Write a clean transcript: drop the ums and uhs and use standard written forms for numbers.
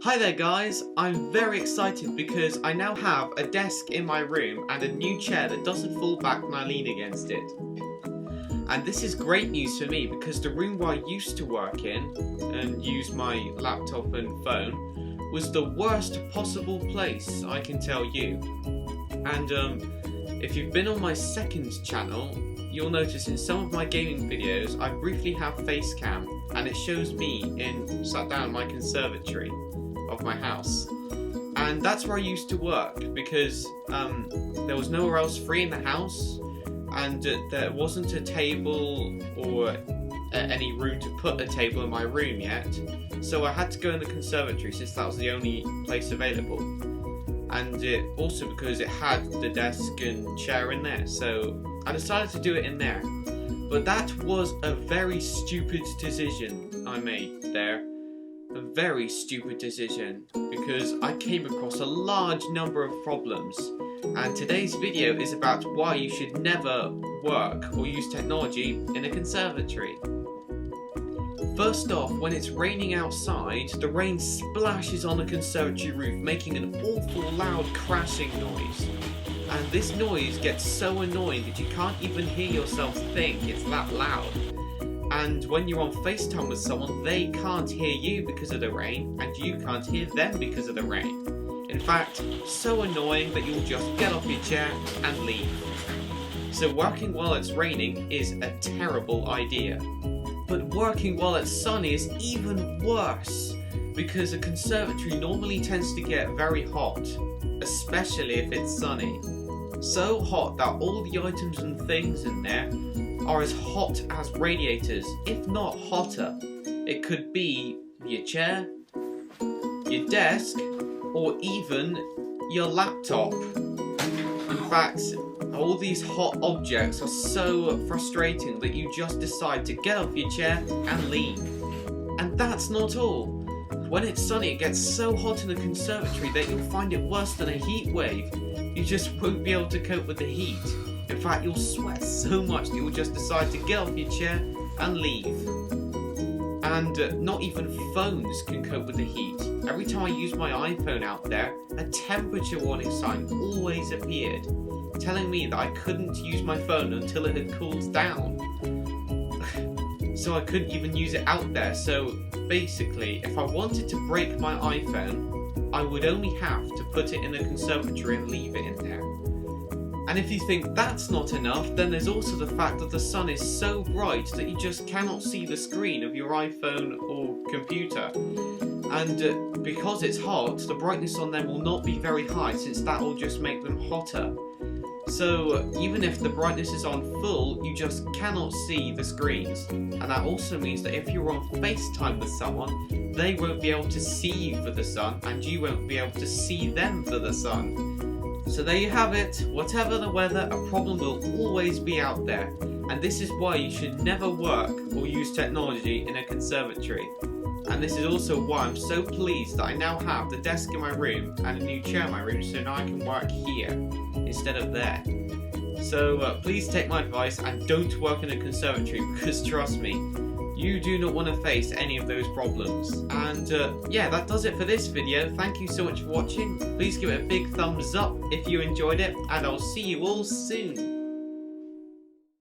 Hi there guys, I'm very excited because I now have a desk in my room and a new chair that doesn't fall back when I lean against it. And this is great news for me because the room where I used to work in and use my laptop and phone was the worst possible place, I can tell you. And if you've been on my second channel, you'll notice in some of my gaming videos I briefly have face cam and it shows me sat down in my conservatory of my house, and that's where I used to work because there was nowhere else free in the house and there wasn't a table or any room to put a table in my room yet, so I had to go in the conservatory since that was the only place available, and also because it had the desk and chair in there, so I decided to do it in there. But that was a very stupid decision I made there. A very stupid decision because I came across a large number of problems, and today's video is about why you should never work or use technology in a conservatory. First off, when it's raining outside, the rain splashes on the conservatory roof, making an awful loud crashing noise. And this noise gets so annoying that you can't even hear yourself think, it's that loud. And when you're on FaceTime with someone, they can't hear you because of the rain, and you can't hear them because of the rain. In fact, so annoying that you'll just get off your chair and leave. So working while it's raining is a terrible idea. But working while it's sunny is even worse, because a conservatory normally tends to get very hot, especially if it's sunny. So hot that all the items and things in there are as hot as radiators, if not hotter. It could be your chair, your desk, or even your laptop. In fact, all these hot objects are so frustrating that you just decide to get off your chair and leave. And that's not all. When it's sunny, it gets so hot in the conservatory that you'll find it worse than a heat wave. You just won't be able to cope with the heat. In fact, you'll sweat so much that you'll just decide to get off your chair and leave. And not even phones can cope with the heat. Every time I use my iPhone out there, a temperature warning sign always appeared, telling me that I couldn't use my phone until it had cooled down. So I couldn't even use it out there. So basically, if I wanted to break my iPhone, I would only have to put it in a conservatory and leave it in there. And if you think that's not enough, then there's also the fact that the sun is so bright that you just cannot see the screen of your iPhone or computer. And because it's hot, the brightness on them will not be very high, since that will just make them hotter. So even if the brightness is on full, you just cannot see the screens. And that also means that if you're on FaceTime with someone, they won't be able to see you for the sun, and you won't be able to see them for the sun. So there you have it. Whatever the weather, a problem will always be out there. And this is why you should never work or use technology in a conservatory. And this is also why I'm so pleased that I now have the desk in my room and a new chair in my room, so now I can work here instead of there. So please take my advice and don't work in a conservatory, because trust me, you do not want to face any of those problems. And yeah, that does it for this video. Thank you so much for watching. Please give it a big thumbs up if you enjoyed it, and I'll see you all soon.